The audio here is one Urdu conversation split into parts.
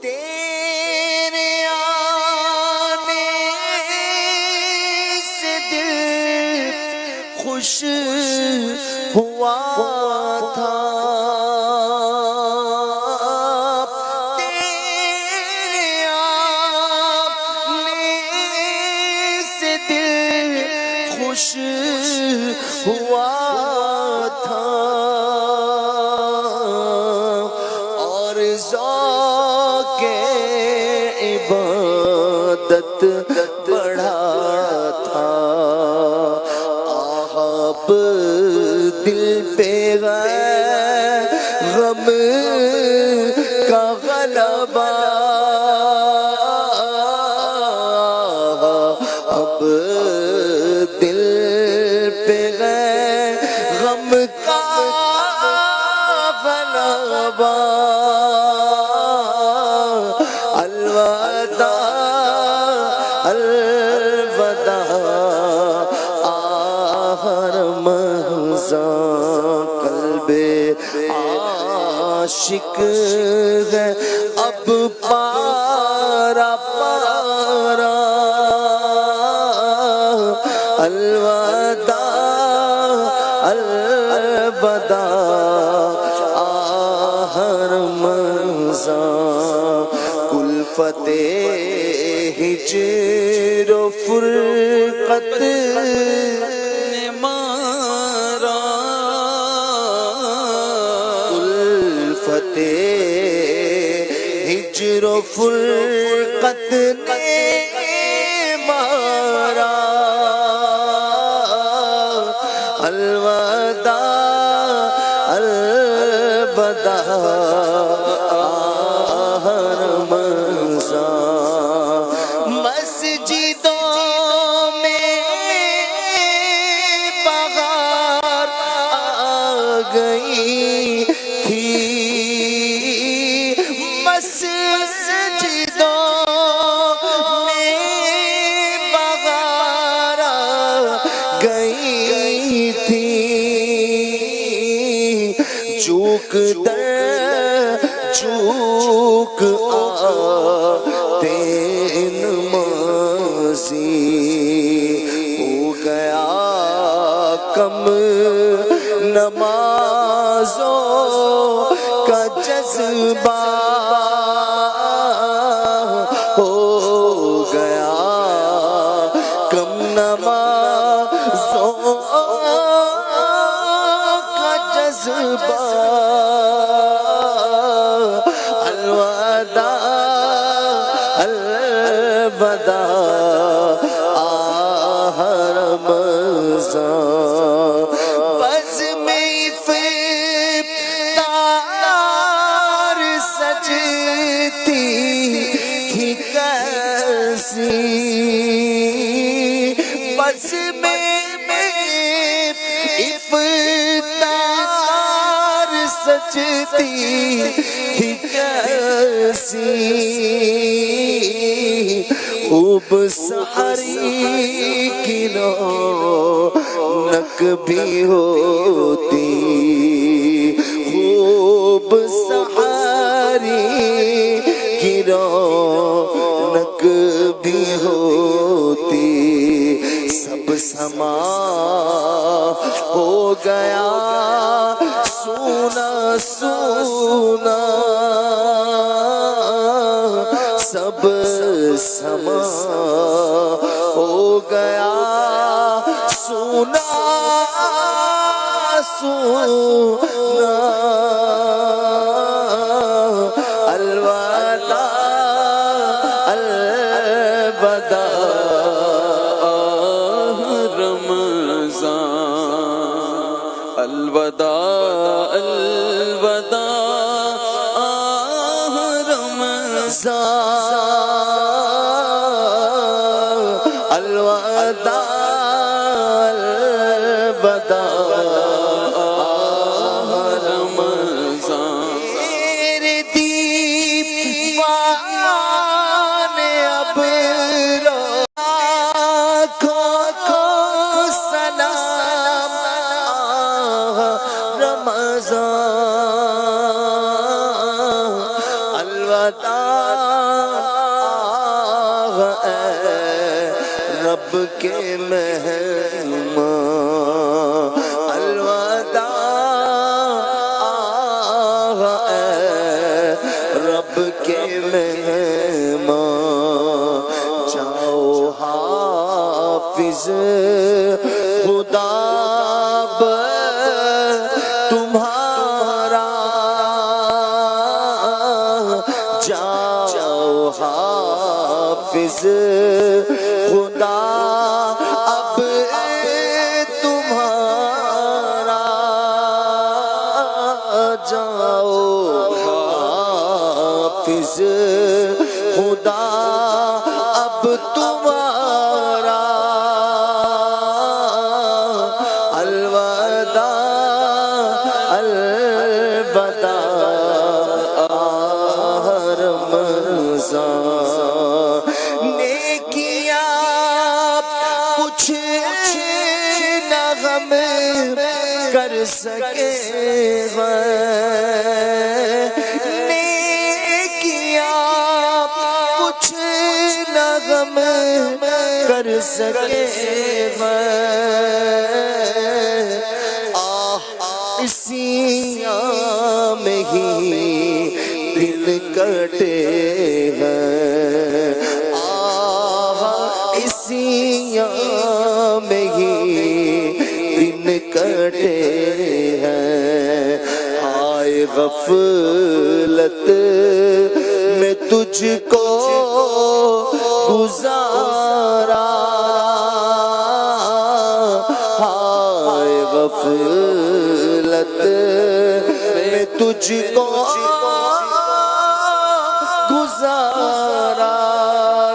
تیرے آنے سے دل خوش ہوا تھا، تیرے آنے سے دل خوش ہوا تھا، اور ذوق عبادت بڑھا تھا، اب دل پہ غم کا غلبہ، اب دل پہ غم کا غلبہ، الوداع الوداع آخر محضاں قلب عاشق ہے اب پارا پارا، الوداع الوداع آخر محضاں، کلفت ہجر و فرقت نے مارا، کلفت ہجر و فرقت نے مارا، الوداع الوداع آخر محضاں، مسجدوں میں بہار آ گئی تھی، مسجدوں میں بہار آ گئی تھی، چوک در چوک آتے نمازی، ہو گیا کم نمازوں کا جذبہ، ہو گیا کم نمازوں کا جذبہ، الوداع الوداع آخر محضاں، بزم افطار سجتی تھی کیسی، بزم افطار سجتی تھی کیسی، خوب سحری کی رونق بھی ہوتی، خوب سحری کی رونق بھی ہوتی، سب سما ہو گیا سونا سونا، سب سما ہو گیا سونا سونا، الوداع الوداع رمضان، الوداع الوداع رمضان، الوداع الوداع رمضان، تیرے دیوانے اب آنکھوں کو سلام رمضان، الوداع رب کے مہمان الوداع اے رب کے مہمان جاؤ حافظ خدا تمہارا جاؤ حافظ خدا اب تمہارا جاؤ حافظ خدا اب تمہارا الوداع الوداع رمضان نیکیاں کچھ نہ غم کر سکے نیکیاں کچھ نہ غم کر سکے اسی میں ہی دل کٹے ہیں اسی میں ہی دن کٹے ہیں ہائے غفلت میں تجھ کو گزارا ہائے غفلت میں تجھ کو گزارا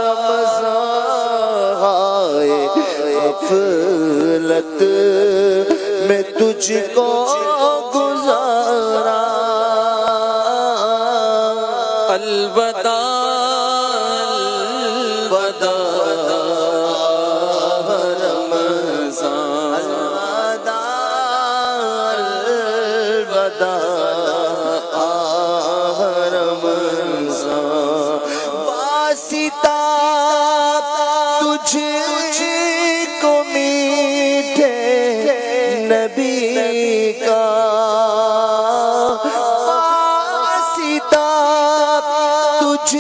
رمضان ہائے غفلت میں تجھ کو گزارا الوداع الوداع رمضان الوداع رمضان واسطہ تجھ کو میٹھے نبی کا واسطہ تجھ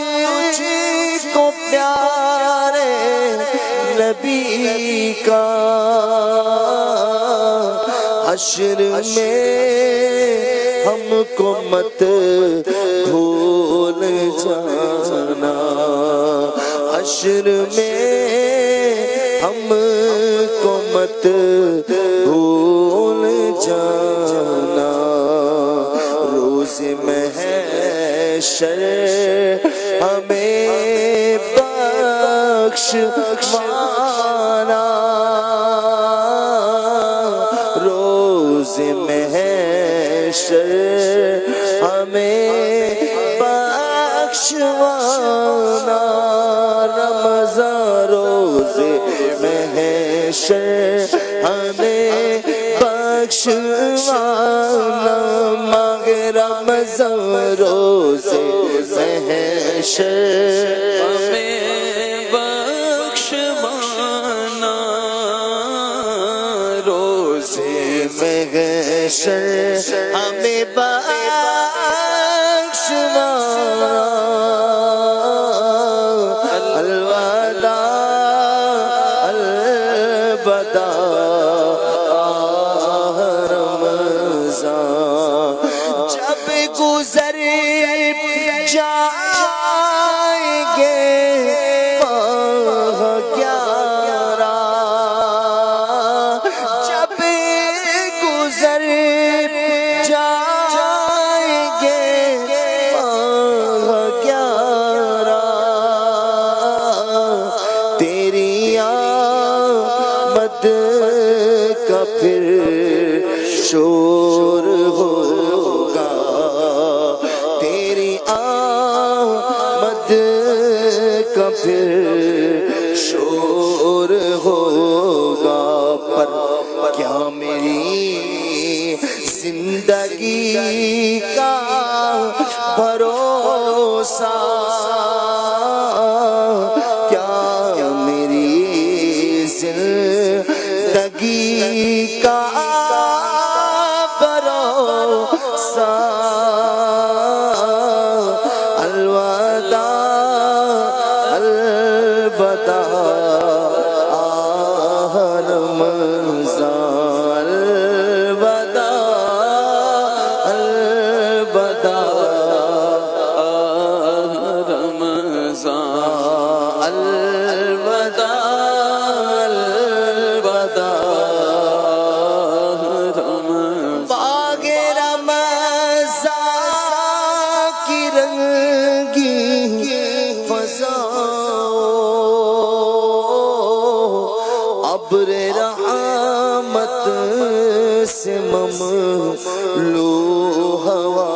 کو پیارے نبی کا حشر میں ہم کو مت بھول جانا حشر میں ہم کو مت بھول جانا روز محشر ہمیں بخشوانا روز محشر ہمیں بخشوانا رمضان روز محشر ہمیں بخشوانا مانگ رمضان روز محشر ہمیں بخشوانا روز محشر ہمیں بخشوانا الوداع الوداع رمضان جب گزر جائیں گے ماہ گیارہ جب گزر جائیں گے ماہ گیارہ تیری آمد کا پھر شور ہوگا تیری آمد کا پھر شور ہوگا پر کیا میری زندگی کا بھروسہ الوداع الوداع رمضان الوداع الوداع رمضان الوداع الوداع باغ رمضان کی رنگی فضا ابر رحمت سے مملو ہوا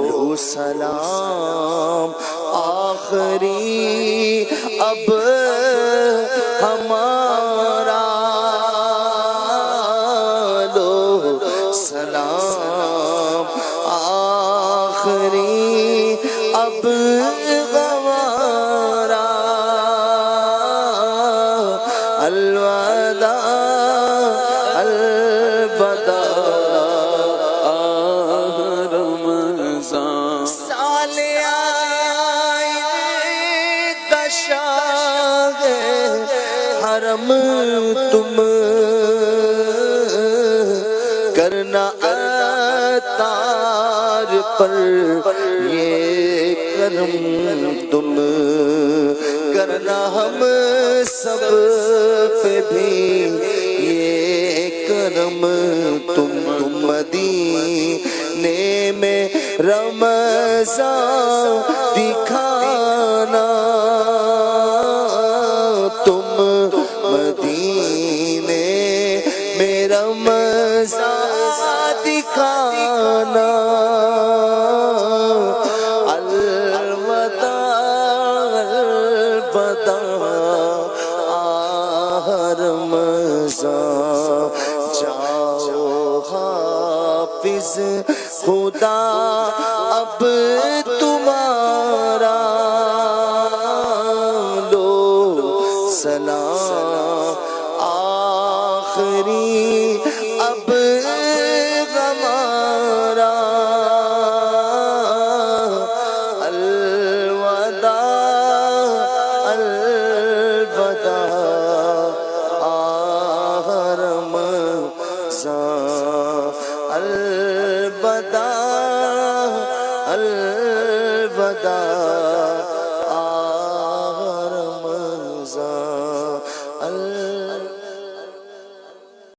لو سلام آخری اب ہمارا لو سلام آخری اب ہمارا الوداع الوداع رمضان سال آئے دشاغ حرم تم کرنا اتار پر یہ کرم تم کرنا ہم سب پہ بھی یہ کرم تم مدینے میں رمضان دکھانا تم مدینے میں رمضان دکھانا الوداع الوداع رمضان جاؤ حافظ خدا اب تمہارا لو سلام آخری اب ہمارا الوداع الوداع رمضان الوداع الوداع